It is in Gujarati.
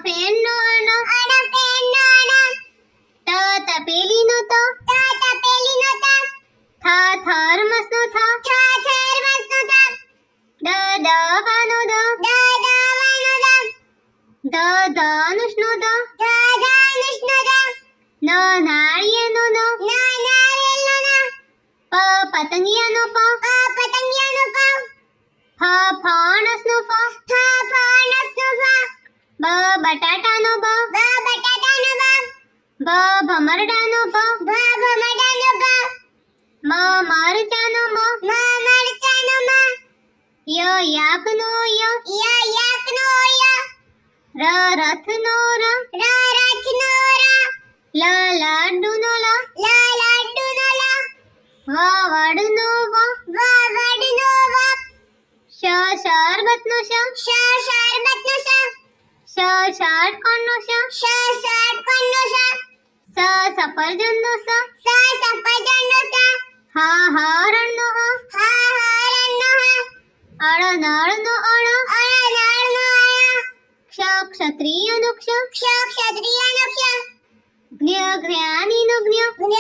ફેન નો અણ ત તપેલી નો ત થ થર્મસ નો થ દ દવાનો દ ધ ધનુષ નો ધ ન નાળિયેર નો ન પ પતંગિયા નો પ ફ ફણસ નો ફ બ બટાટા નો બ ભ ભમરડા નો ભ મ મરચા નો મ ય યાક નો ય ર રથ નો ર લ લાડુ નો લ વ વડ નો વ શ શરબત નો શ ષટકોણ નો શ સ સફરજન નો સ હ હરણ નો હ અળ નળ નો અળ ક્ષ ક્ષત્રિય નો ક્ષ જ્ઞ જ્ઞાની નો જ્ઞ